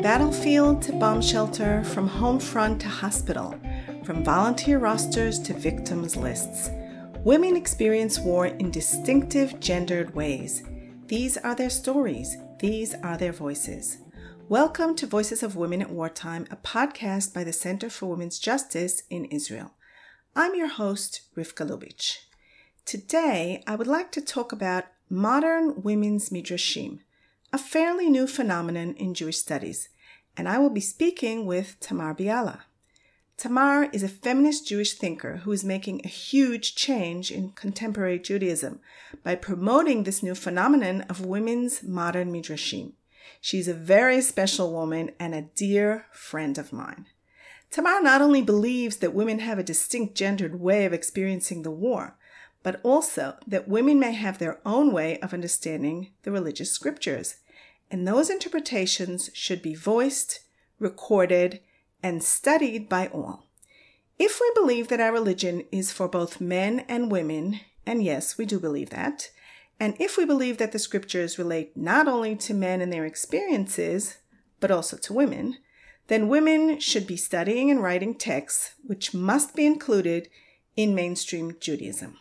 battlefield to bomb shelter, from home front to hospital, from volunteer rosters to victims lists, women experience war in distinctive gendered ways. These are their stories. These are their voices. Welcome to Voices of Women at Wartime, a podcast by the Center for Women's Justice in Israel. I'm your host, Rivkah. Today, I would like to talk about modern women's Midrashim, a fairly new phenomenon in Jewish studies, and I will be speaking with Tamar Biala. Tamar is a feminist Jewish thinker who is making a huge change in contemporary Judaism by promoting this new phenomenon of women's modern Midrashim. She's a very special woman and a dear friend of mine. Tamar not only believes that women have a distinct gendered way of experiencing the war, but also that women may have their own way of understanding the religious scriptures, and those interpretations should be voiced, recorded, and studied by all. If we believe that our religion is for both men and women, and yes, we do believe that, and if we believe that the scriptures relate not only to men and their experiences, but also to women, then women should be studying and writing texts which must be included in mainstream Judaism.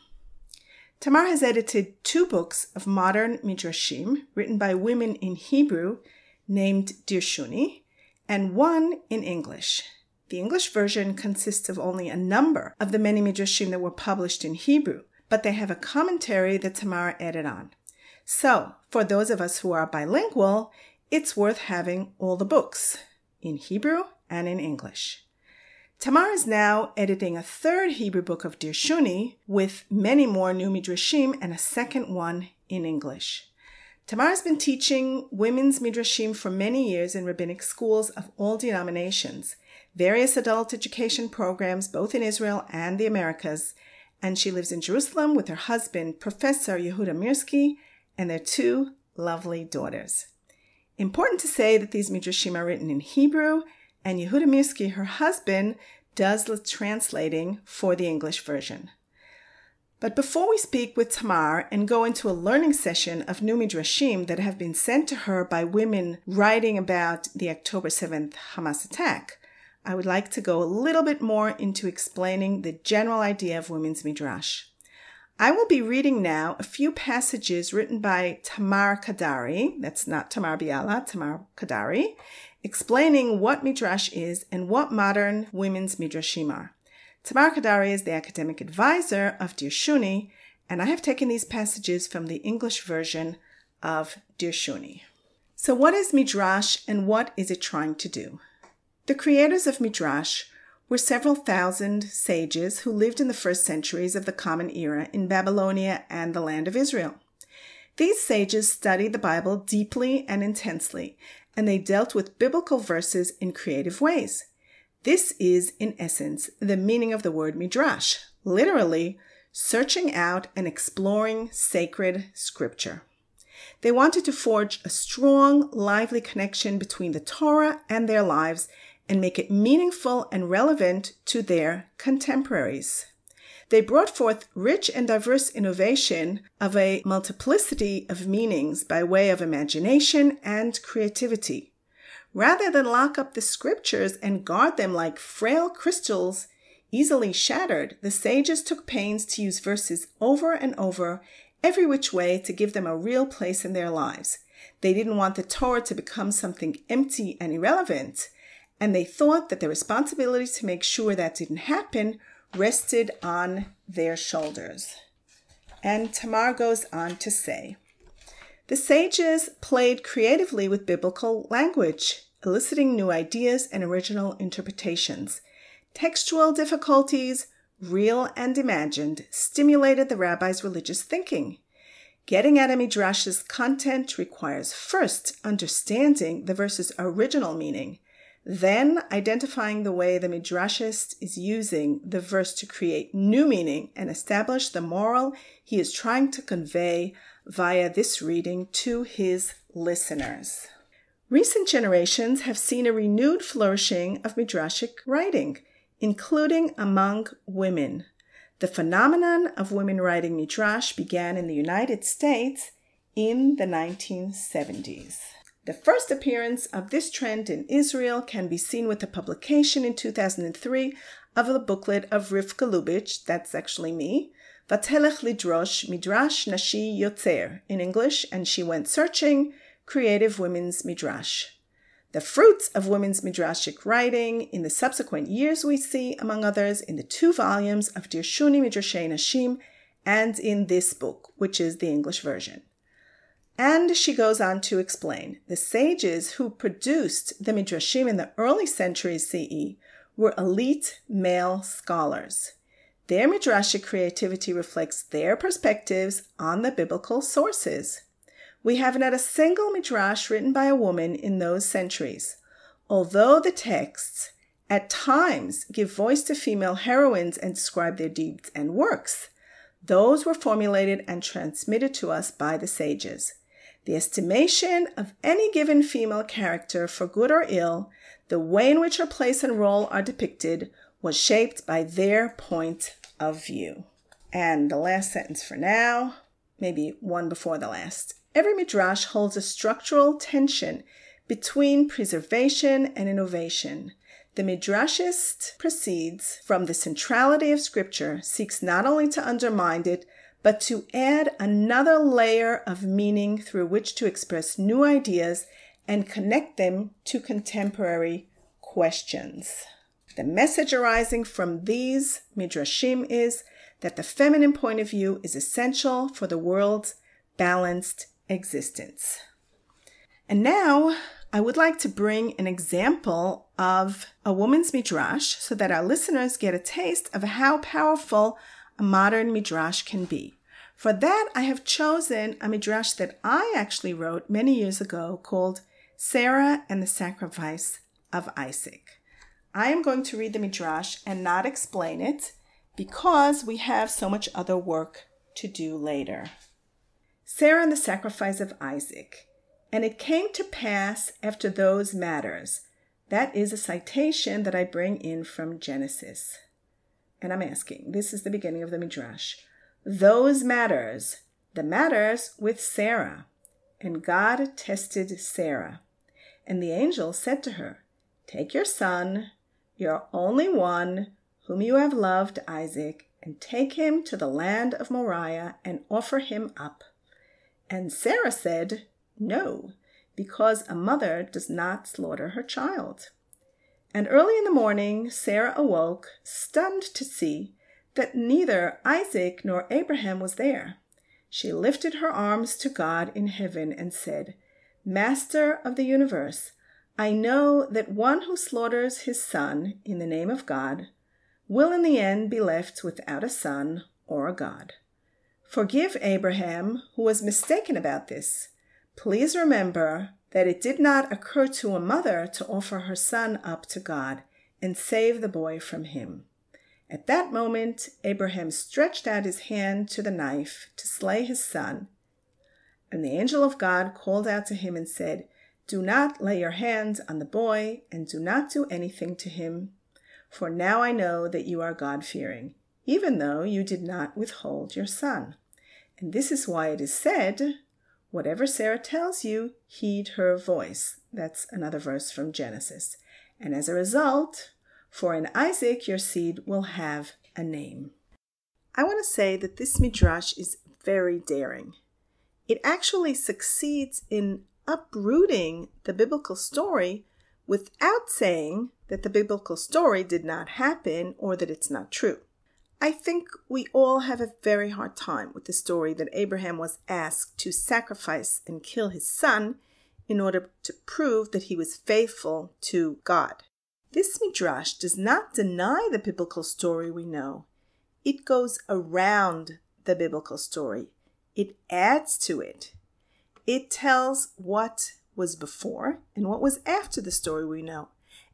Tamar has edited 2 books of modern Midrashim written by women in Hebrew named Dirshuni, and 1 in English. The English version consists of only a number of the many Midrashim that were published in Hebrew, but they have a commentary that Tamar added on. So, for those of us who are bilingual, it's worth having all the books, in Hebrew and in English. Tamar is now editing a 3rd Hebrew book of Dirshuni with many more new Midrashim and a 2nd one in English. Tamar has been teaching women's Midrashim for many years in rabbinic schools of all denominations, various adult education programs both in Israel and the Americas, and she lives in Jerusalem with her husband, Professor Yehuda Mirsky, and their 2 lovely daughters. Important to say that these Midrashim are written in Hebrew, and Yehuda Mirsky, her husband, does the translating for the English version. But before we speak with Tamar and go into a learning session of new Midrashim that have been sent to her by women writing about the October 7th Hamas attack, I would like to go a little bit more into explaining the general idea of women's Midrash. I will be reading now a few passages written by Tamar Kadari, that's not Tamar Biala, Tamar Kadari, explaining what Midrash is and what modern women's Midrashim are. Tamar Kadari is the academic advisor of Dirshuni, and I have taken these passages from the English version of Dirshuni. So what is Midrash and what is it trying to do? The creators of Midrash were several thousand sages who lived in the first centuries of the Common Era in Babylonia and the land of Israel. These sages studied the Bible deeply and intensely, and they dealt with biblical verses in creative ways. This is, in essence, the meaning of the word Midrash, literally searching out and exploring sacred scripture. They wanted to forge a strong, lively connection between the Torah and their lives and make it meaningful and relevant to their contemporaries. They brought forth rich and diverse innovation of a multiplicity of meanings by way of imagination and creativity. Rather than lock up the scriptures and guard them like frail crystals easily shattered, the sages took pains to use verses over and over, every which way, to give them a real place in their lives. They didn't want the Torah to become something empty and irrelevant, and they thought that the responsibility to make sure that didn't happen rested on their shoulders. And Tamar goes on to say, the sages played creatively with biblical language, eliciting new ideas and original interpretations. Textual difficulties, real and imagined, stimulated the rabbis' religious thinking. Getting at a midrash's content requires first understanding the verse's original meaning, then identifying the way the midrashist is using the verse to create new meaning and establish the moral he is trying to convey via this reading to his listeners. Recent generations have seen a renewed flourishing of midrashic writing, including among women. The phenomenon of women writing midrash began in the United States in the 1970s. The first appearance of this trend in Israel can be seen with the publication in 2003 of the booklet of Rivkah Lubitch, that's actually me, Vatelech Lidrosh Midrash Nashi Yotzer, in English, and She Went Searching, Creative Women's Midrash. The fruits of women's midrashic writing in the subsequent years we see, among others, in the 2 volumes of Dirshuni Midrashei Nashim and in this book, which is the English version. And she goes on to explain, the sages who produced the Midrashim in the early centuries CE were elite male scholars. Their midrashic creativity reflects their perspectives on the biblical sources. We have not a single midrash written by a woman in those centuries. Although the texts at times give voice to female heroines and describe their deeds and works, those were formulated and transmitted to us by the sages. The estimation of any given female character, for good or ill, the way in which her place and role are depicted, was shaped by their point of view. And the last sentence for now, maybe one before the last. Every midrash holds a structural tension between preservation and innovation. The midrashist proceeds from the centrality of scripture, seeks not only to undermine it, but to add another layer of meaning through which to express new ideas and connect them to contemporary questions. The message arising from these midrashim is that the feminine point of view is essential for the world's balanced existence. And now I would like to bring an example of a woman's midrash so that our listeners get a taste of how powerful a modern midrash can be. For that, I have chosen a midrash that I actually wrote many years ago called Sarah and the Sacrifice of Isaac. I am going to read the midrash and not explain it because we have so much other work to do later. Sarah and the Sacrifice of Isaac. And it came to pass after those matters. That is a citation that I bring in from Genesis. And I'm asking, this is the beginning of the midrash. Those matters, the matters with Sarah. And God tested Sarah. And the angel said to her, take your son, your only one, whom you have loved, Isaac, and take him to the land of Moriah and offer him up. And Sarah said, no, because a mother does not slaughter her child. And early in the morning Sarah awoke, stunned to see that neither Isaac nor Abraham was there. She lifted her arms to God in heaven and said, Master of the universe, I know that one who slaughters his son in the name of God will in the end be left without a son or a God. Forgive Abraham, who was mistaken about this. Please remember that it did not occur to a mother to offer her son up to God and save the boy from him. At that moment, Abraham stretched out his hand to the knife to slay his son. And the angel of God called out to him and said, Do not lay your hands on the boy and do not do anything to him. For now I know that you are God-fearing, even though you did not withhold your son. And this is why it is said, whatever Sarah tells you, heed her voice. That's another verse from Genesis. And as a result, for in Isaac your seed will have a name. I want to say that this midrash is very daring. It actually succeeds in uprooting the biblical story without saying that the biblical story did not happen or that it's not true. I think we all have a very hard time with the story that Abraham was asked to sacrifice and kill his son in order to prove that he was faithful to God. This midrash does not deny the biblical story we know. It goes around the biblical story. It adds to it. It tells what was before and what was after the story we know,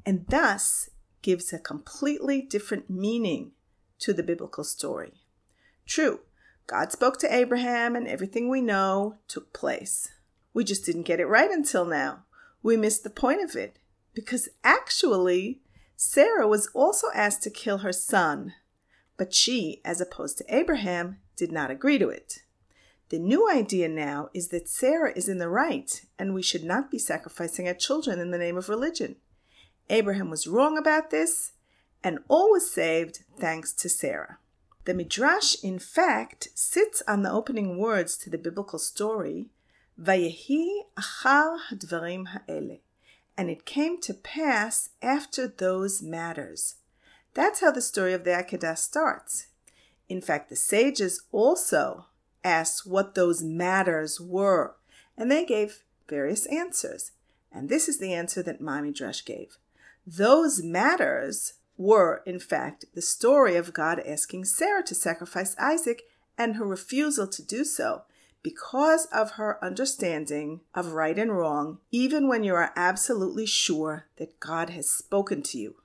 and thus gives a completely different meaning to the biblical story. True, God spoke to Abraham and everything we know took place. We just didn't get it right until now. We missed the point of it because actually Sarah was also asked to kill her son, but she, as opposed to Abraham, did not agree to it. The new idea now is that Sarah is in the right, and we should not be sacrificing our children in the name of religion. Abraham was wrong about this, and all was saved thanks to Sarah. The Midrash, in fact, sits on the opening words to the biblical story, Vayehi achar hadvarim ha'ele, and it came to pass after those matters. That's how the story of the Akedah starts. In fact, the sages also asked what those matters were, and they gave various answers. And this is the answer that my Midrash gave. Those matters were, in fact, the story of God asking Sarah to sacrifice Isaac and her refusal to do so because of her understanding of right and wrong, even when you are absolutely sure that God has spoken to you.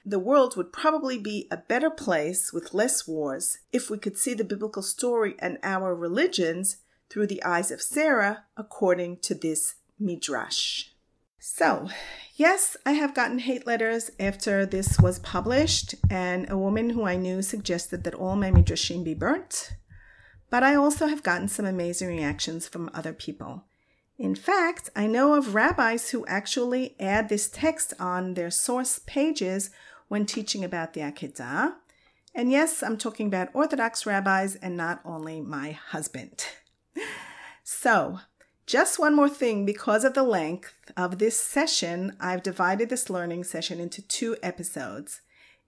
The world would probably be a better place with less wars if we could see the biblical story and our religions through the eyes of Sarah according to this Midrash. So, yes, I have gotten hate letters after this was published, and a woman who I knew suggested that all my Midrashim be burnt. But I also have gotten some amazing reactions from other people. In fact, I know of rabbis who actually add this text on their source pages when teaching about the Akedah. And yes, I'm talking about Orthodox rabbis and not only my husband. So, just one more thing, because of the length of this session, I've divided this learning session into 2 episodes.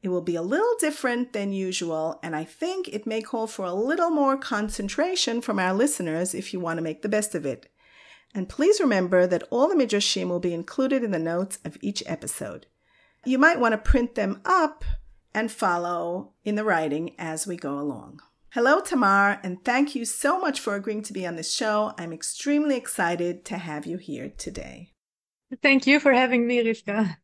It will be a little different than usual, and I think it may call for a little more concentration from our listeners if you want to make the best of it. And please remember that all the Midrashim will be included in the notes of each episode. You might want to print them up and follow in the writing as we go along. Hello, Tamar, and thank you so much for agreeing to be on this show. I'm extremely excited to have you here today. Thank you for having me, Rivkah.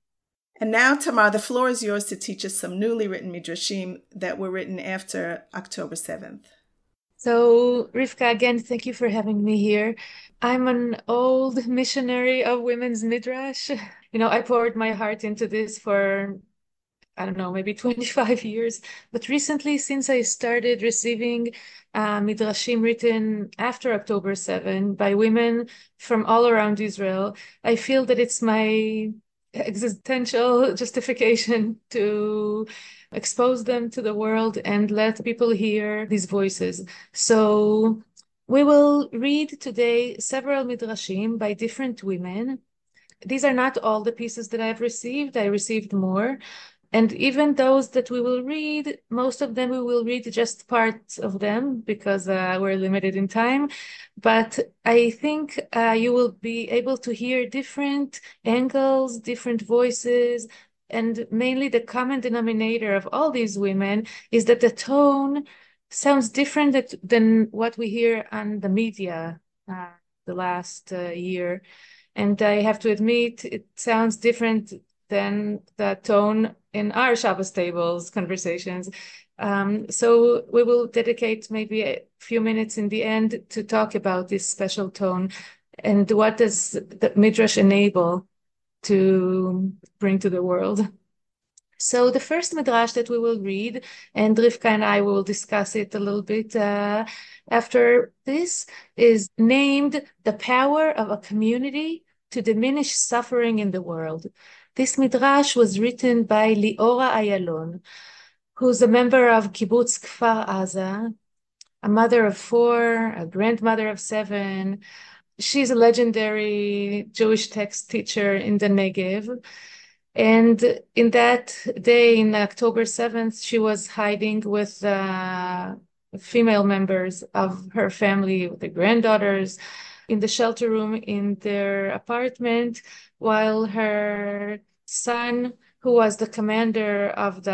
And now, Tamar, the floor is yours to teach us some newly written Midrashim that were written after October 7th. So, Rivkah, again, thank you for having me here. I'm an old missionary of women's Midrash. I poured my heart into this for maybe 25 years. But recently, since I started receiving Midrashim written after October 7 by women from all around Israel, I feel that it's my existential justification to expose them to the world and let people hear these voices. So we will read today several Midrashim by different women. These are not all the pieces that I've received. I received more. And even those that we will read, most of them we will read just parts of them because we're limited in time. But I think you will be able to hear different angles, different voices, and mainly the common denominator of all these women is that the tone sounds different than what we hear on the media the last year. And I have to admit, it sounds different than the tone in our Shabbos tables conversations. So we will dedicate maybe a few minutes in the end to talk about this special tone and what does the Midrash enable to bring to the world. So the first Midrash that we will read, and Rivkah and I will discuss it a little bit after this, is named The Power of a Community to Diminish Suffering in the World. This Midrash was written by Leora Ayalon, who's a member of Kibbutz Kfar Aza, a mother of 4, a grandmother of 7. She's a legendary Jewish text teacher in the Negev. And in that day, in October 7th, she was hiding with female members of her family, with the granddaughters, in the shelter room in their apartment, while her son, who was the commander of the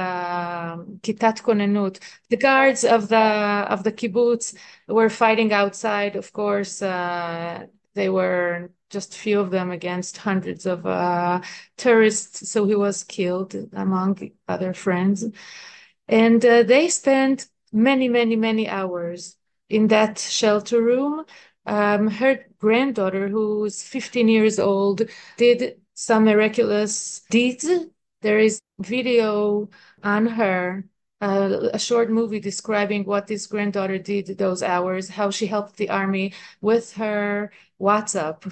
Kitat Konenut, the guards of the kibbutz, were fighting outside. Of course, they were just few of them against hundreds of terrorists. So he was killed among other friends. And they spent many hours in that shelter room. Her granddaughter, who's 15 years old, did some miraculous deeds. There is video on her a short movie describing what this granddaughter did those hours, how she helped the army with her WhatsApp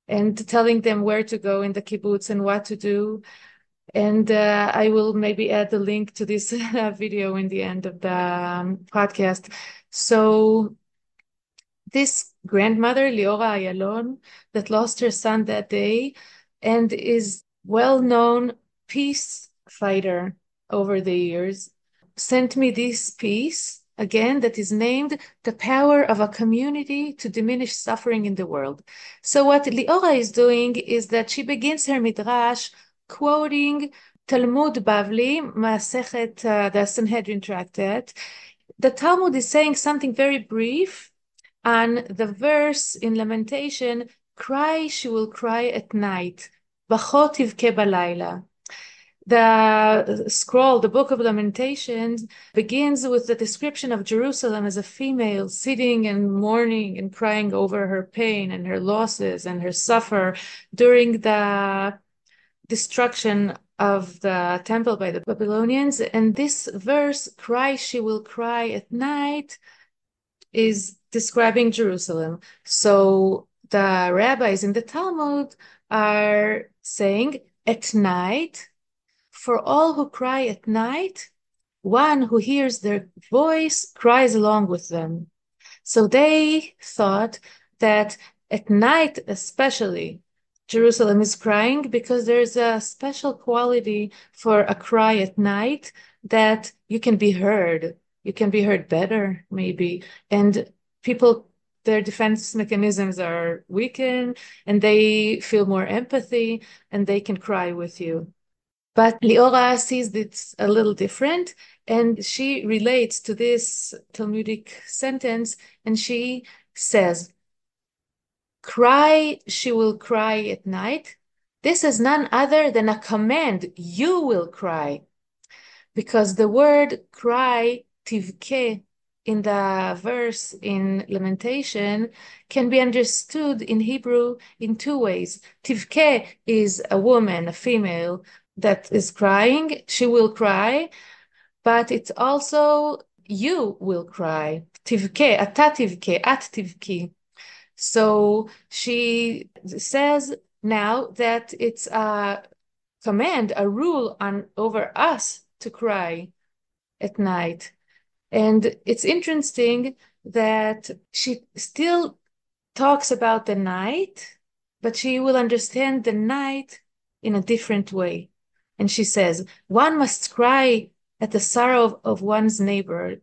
and telling them where to go in the kibbutz and what to do. And I will maybe add the link to this video in the end of the podcast. So this grandmother, Leora Ayalon, that lost her son that day and is well-known peace fighter over the years, sent me this piece again that is named The Power of a Community to Diminish Suffering in the World. So what Leora is doing is that she begins her midrash quoting Talmud Bavli, Masechet, the Sanhedrin tractate. The Talmud is saying something very brief on the verse in Lamentation, cry, she will cry at night. Bachot tivke balayla. The scroll, the Book of Lamentations, begins with the description of Jerusalem as a female sitting and mourning and crying over her pain and her losses and her suffer during the destruction of the temple by the Babylonians. And this verse, cry, she will cry at night, is describing Jerusalem. So the rabbis in the Talmud are saying at night, for all who cry at night, one who hears their voice cries along with them. So they thought that at night, especially, Jerusalem is crying because there's a special quality for a cry at night that you can be heard. You can be heard better, maybe. And people, their defense mechanisms are weakened and they feel more empathy and they can cry with you. But Leora sees it's a little different, and she relates to this Talmudic sentence, and she says, cry, she will cry at night. This is none other than a command. You will cry. Because the word cry, tivke, in the verse in Lamentation can be understood in Hebrew in two ways. Tivke is a woman, a female, that is crying, she will cry, but it's also you will cry. Tivke, ata tivke, at tivki. So she says now that it's a command, a rule over us to cry at night. And it's interesting that she still talks about the night, but she will understand the night in a different way. And she says, one must cry at the sorrow of one's neighbor,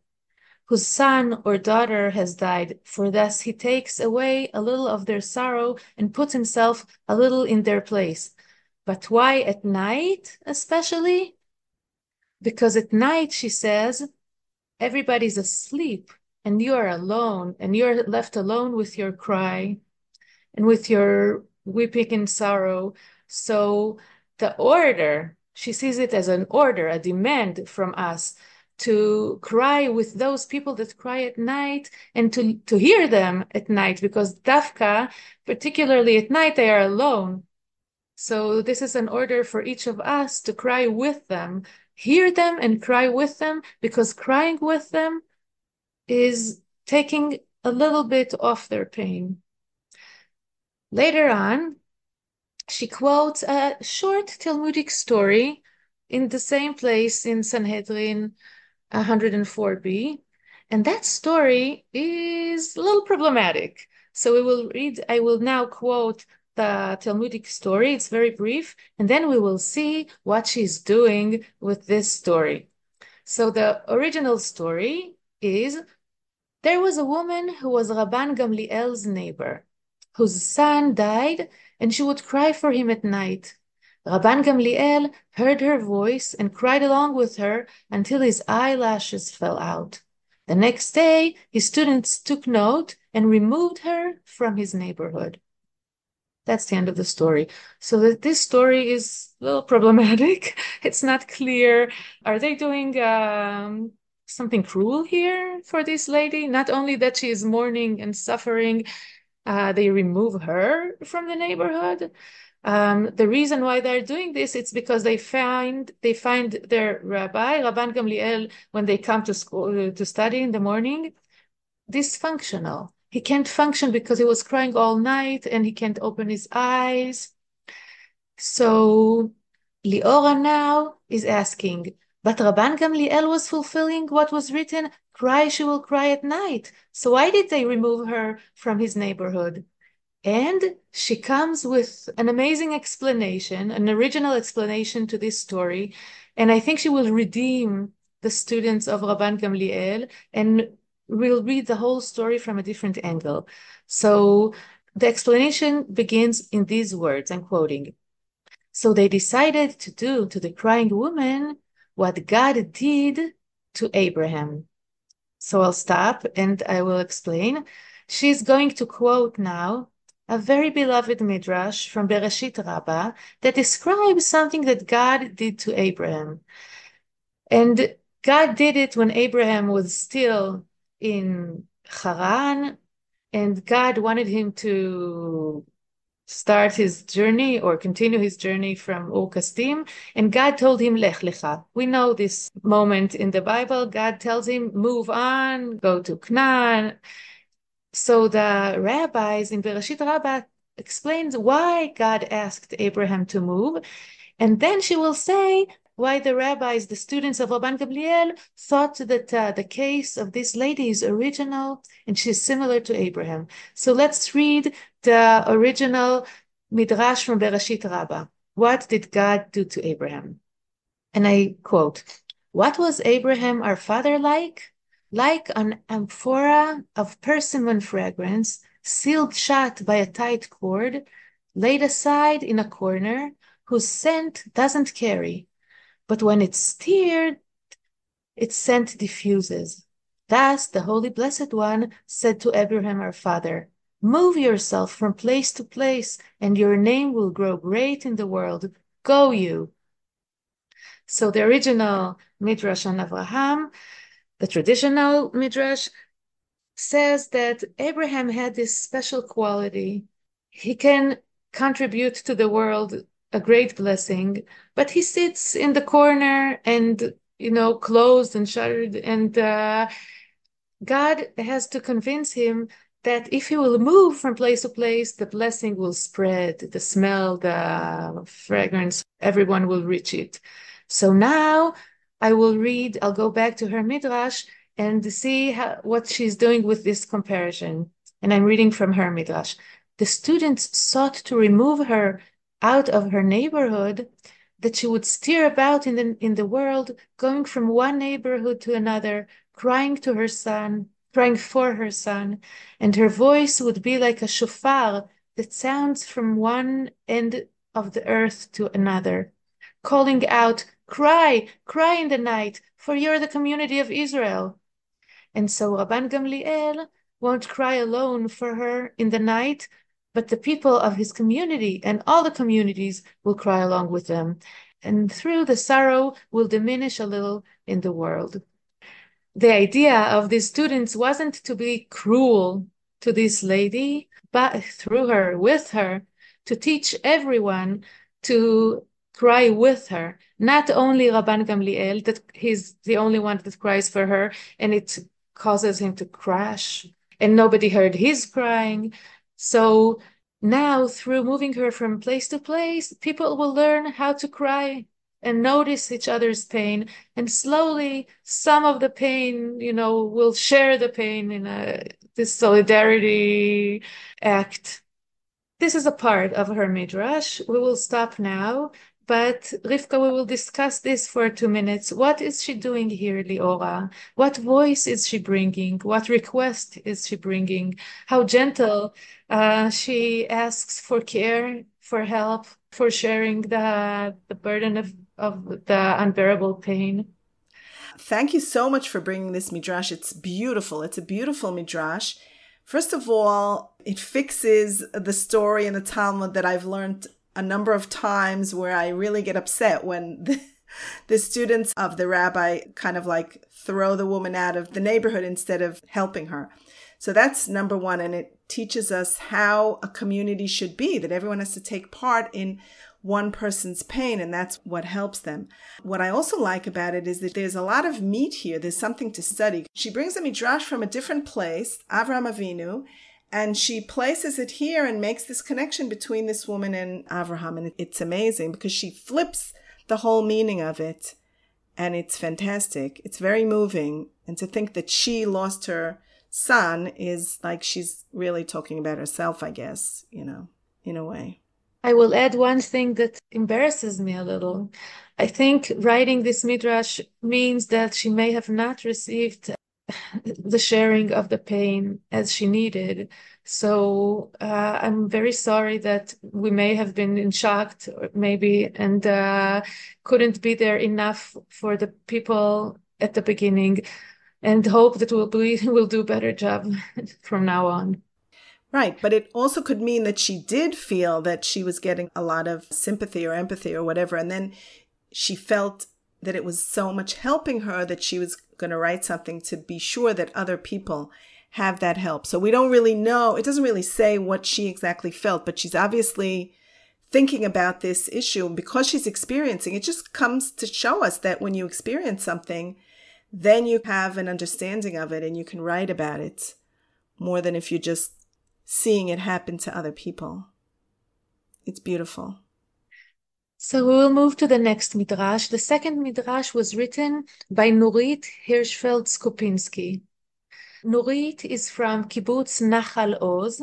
whose son or daughter has died, for thus he takes away a little of their sorrow and puts himself a little in their place. But why at night, especially? Because at night, she says, everybody's asleep and you are alone and you're left alone with your cry and with your weeping in sorrow. So the order, she sees it as an order, a demand from us to cry with those people that cry at night and to hear them at night, because dafka, particularly at night, they are alone. So this is an order for each of us to cry with them, hear them and cry with them, because crying with them is taking a little bit off their pain. Later on, she quotes a short Talmudic story in the same place in Sanhedrin 104b, and that story is a little problematic. So I will now quote the Talmudic story. It's very brief, and then we will see what she's doing with this story. So the original story is, there was a woman who was Rabban Gamliel's neighbor, whose son died, and she would cry for him at night. Rabban Gamliel heard her voice and cried along with her until his eyelashes fell out. The next day, his students took note and removed her from his neighborhood. That's the end of the story. So that this story is a little problematic. It's not clear. Are they doing something cruel here for this lady? Not only that she is mourning and suffering, they remove her from the neighborhood. The reason why they're doing this, it's because they find their rabbi, Rabban Gamliel, when they come to school to study in the morning, dysfunctional. He can't function because he was crying all night and he can't open his eyes. So Leora now is asking, but Rabban Gamliel was fulfilling what was written, cry, she will cry at night. So why did they remove her from his neighborhood? And she comes with an amazing explanation, an original explanation to this story. And I think she will redeem the students of Rabban Gamliel and we'll read the whole story from a different angle. So the explanation begins in these words, I'm quoting. So they decided to do to the crying woman what God did to Abraham. So I'll stop and I will explain. She's going to quote now a very beloved midrash from Bereshit Rabbah that describes something that God did to Abraham. And God did it when Abraham was still in Haran, and God wanted him to start his journey or continue his journey from Ur Kasdim, and God told him, Lech Lecha. We know this moment in the Bible. God tells him, move on, go to Canaan. So the rabbis in Bereshit Rabbah explains why God asked Abraham to move, and then she will say why the rabbis, the students of Rabban Gamliel, thought that the case of this lady is original and she's similar to Abraham. So let's read the original midrash from Bereshit Rabbah. What did God do to Abraham? And I quote, what was Abraham our father like? Like an amphora of persimmon fragrance, sealed shut by a tight cord, laid aside in a corner, whose scent doesn't carry. But when it's stirred, its scent diffuses. Thus the Holy Blessed One said to Abraham our father, move yourself from place to place, and your name will grow great in the world. Go you. So the original Midrash on Abraham, the traditional Midrash, says that Abraham had this special quality. He can contribute to the world a great blessing, but he sits in the corner and, closed and shuttered. And God has to convince him that if he will move from place to place, the blessing will spread, the smell, the fragrance, everyone will reach it. So now I'll go back to her midrash and see what she's doing with this comparison. And I'm reading from her midrash. The students sought to remove her out of her neighborhood, that she would steer about in the world, going from one neighborhood to another, crying for her son, and her voice would be like a shofar that sounds from one end of the earth to another, calling out, cry, cry in the night, for you're the community of Israel. And so Rabban Gamliel won't cry alone for her in the night, but the people of his community and all the communities will cry along with them. And through the sorrow will diminish a little in the world. The idea of these students wasn't to be cruel to this lady, but through her, with her, to teach everyone to cry with her. Not only Rabban Gamliel, that he's the only one that cries for her, and it causes him to crash, and nobody heard his crying. So now, through moving her from place to place, people will learn how to cry and notice each other's pain. And slowly, some of the pain, will share the pain in this solidarity act. This is a part of her midrash. We will stop now. But Rivkah, we will discuss this for 2 minutes. What is she doing here, Leora? What voice is she bringing? What request is she bringing? How gentle she asks for care, for help, for sharing the burden of the unbearable pain. Thank you so much for bringing this midrash. It's beautiful. It's a beautiful midrash. First of all, it fixes the story in the Talmud that I've learned a number of times where I really get upset when the students of the rabbi kind of like throw the woman out of the neighborhood instead of helping her. So that's number one. And it teaches us how a community should be, that everyone has to take part in one person's pain, and that's what helps them. What I also like about it is that there's a lot of meat here. There's something to study. She brings a midrash from a different place, Avraham Avinu, and she places it here and makes this connection between this woman and Avraham. And it's amazing because she flips the whole meaning of it, and it's fantastic. It's very moving. And to think that she lost her son is like she's really talking about herself, I guess, in a way. I will add one thing that embarrasses me a little. I think writing this midrash means that she may have not received the sharing of the pain as she needed. So I'm very sorry that we may have been in shock, maybe, and couldn't be there enough for the people at the beginning, and hope that we'll do a better job from now on. Right. But it also could mean that she did feel that she was getting a lot of sympathy or empathy or whatever. And then she felt that it was so much helping her that she was going to write something to be sure that other people have that help. So we don't really know. It doesn't really say what she exactly felt, but she's obviously thinking about this issue. And because she's experiencing, it just comes to show us that when you experience something, then you have an understanding of it and you can write about it more than if you're just seeing it happen to other people. It's beautiful. So we will move to the next midrash. The second midrash was written by Nurit Hirschfeld-Skupinski. Nurit is from Kibbutz Nachal Oz.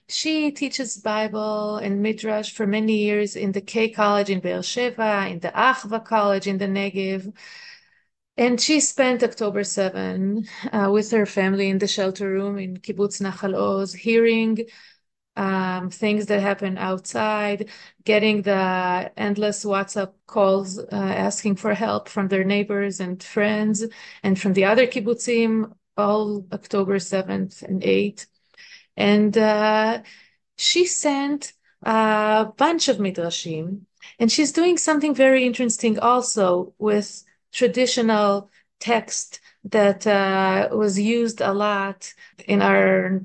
She teaches Bible and Midrash for many years in the K College in Be'er Sheva, in the Achva College in the Negev. And she spent October 7 with her family in the shelter room in Kibbutz Nachal Oz, hearing things that happen outside, getting the endless WhatsApp calls asking for help from their neighbors and friends and from the other kibbutzim, all October 7th and 8th. And she sent a bunch of midrashim, and she's doing something very interesting also with traditional text that was used a lot in our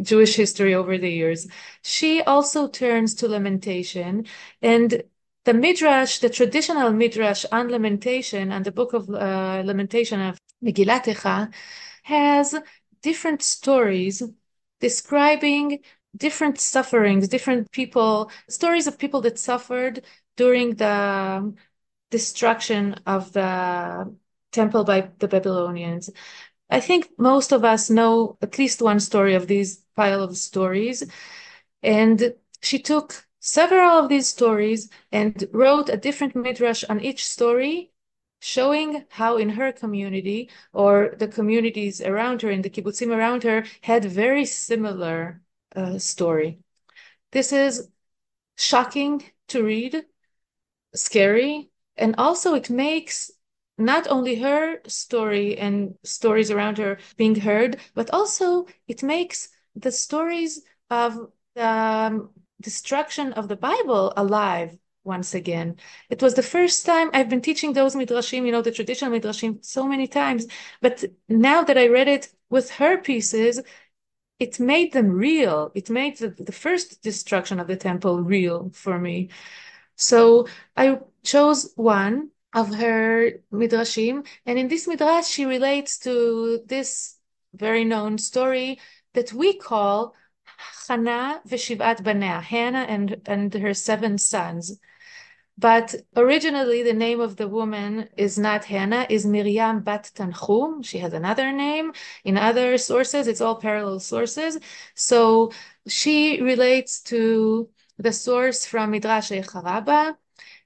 Jewish history over the years. She also turns to lamentation, and the midrash, the traditional midrash on lamentation, and the book of lamentation of Megillat Echa, has different stories describing different sufferings, different people, stories of people that suffered during the destruction of the temple by the Babylonians. I think most of us know at least one story of these pile of stories. And she took several of these stories and wrote a different midrash on each story, showing how in her community or the communities around her, in the kibbutzim around her, had very similar story. This is shocking to read, scary, and also it makes not only her story and stories around her being heard, but also it makes the stories of the destruction of the Bible alive once again. It was the first time I've been teaching those midrashim, the traditional midrashim, so many times, but now that I read it with her pieces, it made them real. It made the first destruction of the temple real for me. So I chose one of her midrashim, and in this midrash she relates to this very known story that we call Hannah v'shiv'at banea, Hannah and her 7 sons. But originally the name of the woman is not Hannah, is Miriam bat Tanchum. She has another name. In other sources, it's all parallel sources. So she relates to the source from Midrash Eicha Rabbah.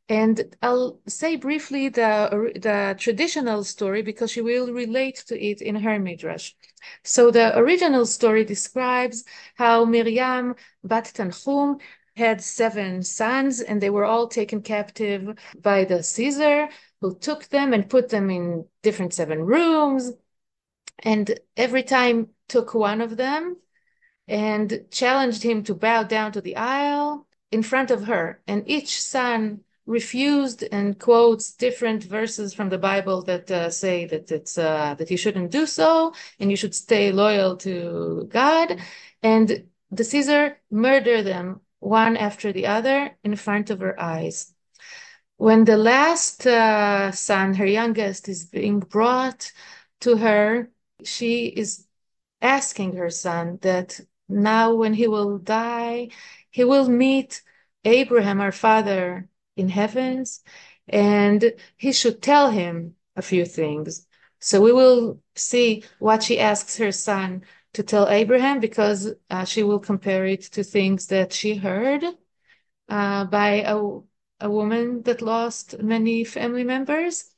And I'll say briefly the traditional story because she will relate to it in her midrash. So the original story describes how Miriam bat Tanchum had 7 sons, and they were all taken captive by the Caesar, who took them and put them in different 7 rooms, and every time took one of them and challenged him to bow down to the idol in front of her. And each son refused and quotes different verses from the Bible that say that it's that you shouldn't do so and you should stay loyal to God. And the Caesar murdered them one after the other in front of her eyes. When the last son, her youngest, is being brought to her, she is asking her son that now when he will die, he will meet Abraham, our father, in heavens, and he should tell him a few things. So we will see what she asks her son to tell Abraham, because she will compare it to things that she heard by a woman that lost many family members.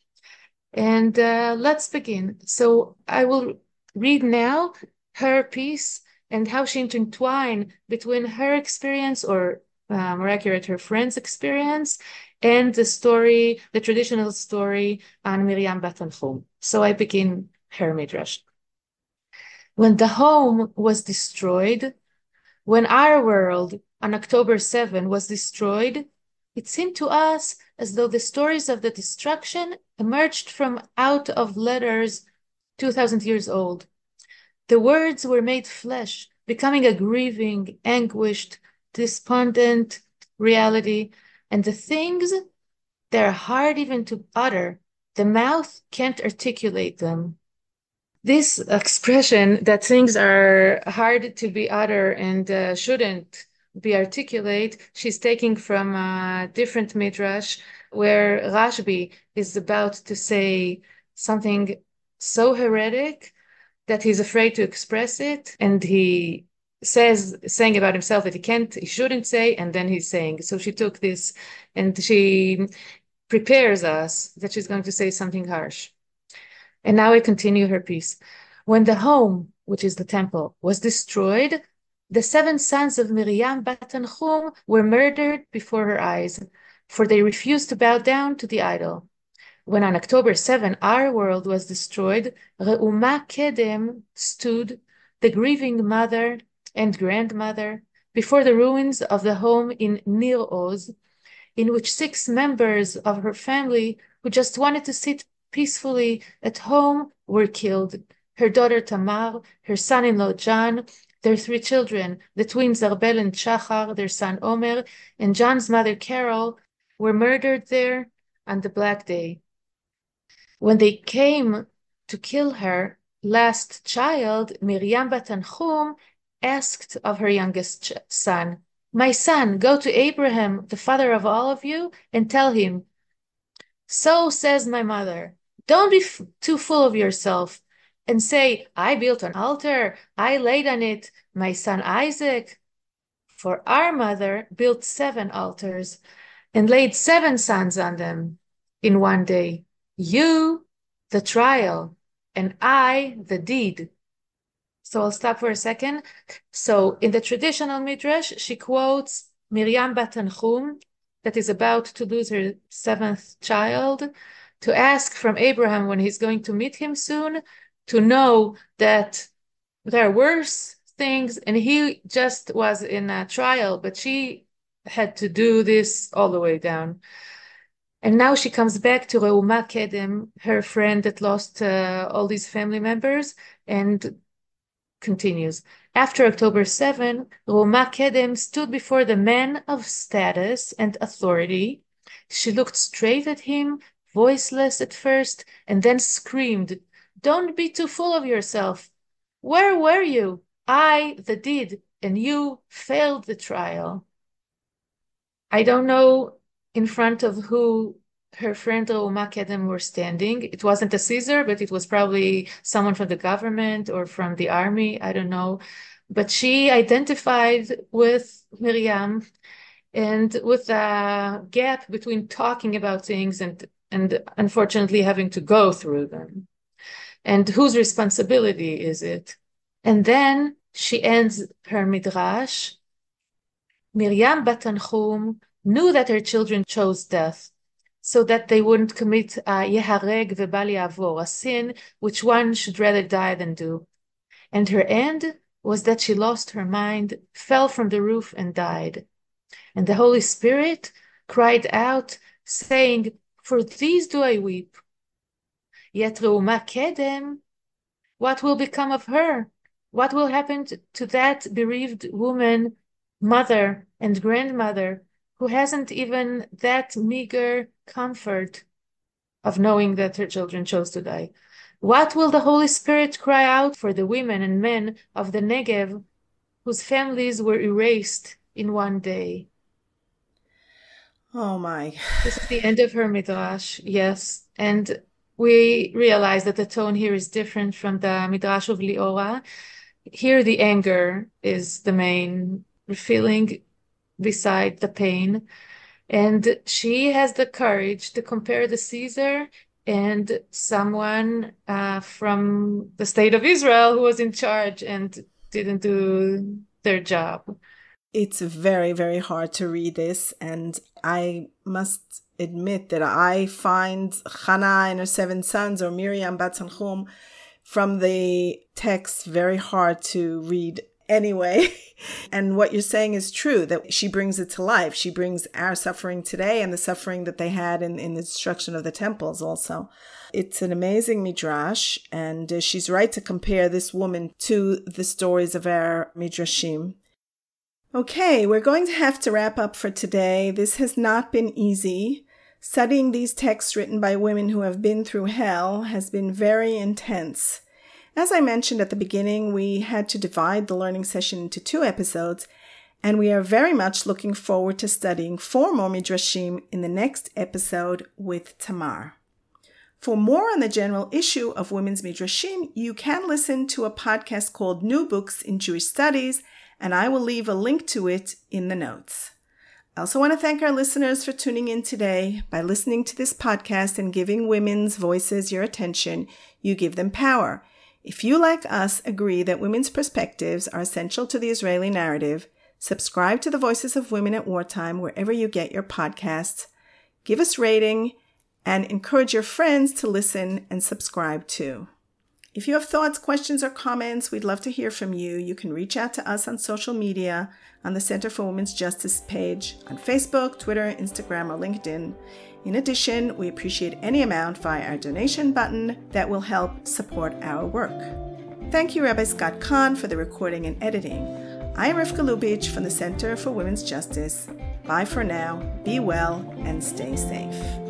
And let's begin. So I will read now her piece and how she intertwined between her experience, or more accurate, her friend's experience, and the story, the traditional story on Miriam bat Tanchum. So I begin her midrash. When the home was destroyed, when our world on October 7 was destroyed, it seemed to us as though the stories of the destruction emerged from out of letters 2,000 years old. The words were made flesh, becoming a grieving, anguished, despondent reality, and the things, they're hard even to utter. The mouth can't articulate them. This expression that things are hard to be uttered and shouldn't be articulate, she's taking from a different midrash where Rashbi is about to say something so heretic that he's afraid to express it, and he saying about himself that he shouldn't say, and then he's saying. So she took this and she prepares us that she's going to say something harsh. And now I continue her piece. When the home, which is the temple, was destroyed, the 7 sons of Miriam bat Tanchum were murdered before her eyes, for they refused to bow down to the idol. When on October 7 our world was destroyed, Re'uma Kedem stood, the grieving mother and grandmother, before the ruins of the home in Nir Oz, in which 6 members of her family who just wanted to sit peacefully at home were killed. Her daughter Tamar, her son-in-law John, their 3 children, the twins Arbel and Shachar, their son Omer, and John's mother Carol, were murdered there on the Black Day. When they came to kill her last child, Miriam bat Tanchum asked of her youngest son, "My son, go to Abraham, the father of all of you, and tell him, so says my mother, don't be too full of yourself and say, I built an altar, I laid on it my son Isaac. For our mother built 7 altars and laid 7 sons on them in one day. You, the trial, and I, the deed." So I'll stop for a second. So in the traditional midrash, she quotes Miriam bat Tanchum, that is about to lose her 7th child, to ask from Abraham when he's going to meet him soon, to know that there are worse things, and he just was in a trial, but she had to do this all the way down. And now she comes back to Re'uma Kedem, her friend that lost all these family members, and continues. After October 7, Re'uma Kedem stood before the man of status and authority. She looked straight at him, voiceless at first, and then screamed, "Don't be too full of yourself. Where were you? I, the deed, and you failed the trial." I don't know in front of who her friend Re'uma Kedem were standing. It wasn't a Caesar, but it was probably someone from the government or from the army. I don't know. But she identified with Miriam, and with a gap between talking about things and unfortunately having to go through them. And whose responsibility is it? And then she ends her midrash. Miriam bat Tanchum knew that her children chose death, so that they wouldn't commit yehareg vebal yavor, a sin which one should rather die than do. And her end was that she lost her mind, fell from the roof, and died. And the Holy Spirit cried out, saying, "For these do I weep." Yet Reuma Kedem, what will become of her? What will happen to that bereaved woman, mother and grandmother, who hasn't even that meager comfort of knowing that her children chose to die? What will the Holy Spirit cry out for the women and men of the Negev whose families were erased in one day? Oh my. This is the end of her midrash, yes. And we realize that the tone here is different from the midrash of Leora. Here, the anger is the main feeling beside the pain. And she has the courage to compare the Caesar and someone from the state of Israel who was in charge and didn't do their job. It's very, very hard to read this, and I must admit that I find Hannah and her 7 sons, or Miriam Bat Tanchum, from the text very hard to read anyway. And what you're saying is true, that she brings it to life. She brings our suffering today and the suffering that they had in the destruction of the temples also. It's an amazing midrash, and she's right to compare this woman to the stories of our midrashim. Okay, we're going to have to wrap up for today. This has not been easy. Studying these texts written by women who have been through hell has been very intense. As I mentioned at the beginning, we had to divide the learning session into 2 episodes, and we are very much looking forward to studying 4 more midrashim in the next episode with Tamar. For more on the general issue of women's midrashim, you can listen to a podcast called New Books in Jewish Studies, and I will leave a link to it in the notes. I also want to thank our listeners for tuning in today. By listening to this podcast and giving women's voices your attention, you give them power. If you, like us, agree that women's perspectives are essential to the Israeli narrative, subscribe to the Voices of Women at Wartime wherever you get your podcasts, give us rating, and encourage your friends to listen and subscribe too. If you have thoughts, questions, or comments, we'd love to hear from you. You can reach out to us on social media, on the Center for Women's Justice page, on Facebook, Twitter, Instagram, or LinkedIn. In addition, we appreciate any amount via our donation button that will help support our work. Thank you, Rabbi Scott Kahn, for the recording and editing. I am Rivkah Lubitch from the Center for Women's Justice. Bye for now, be well, and stay safe.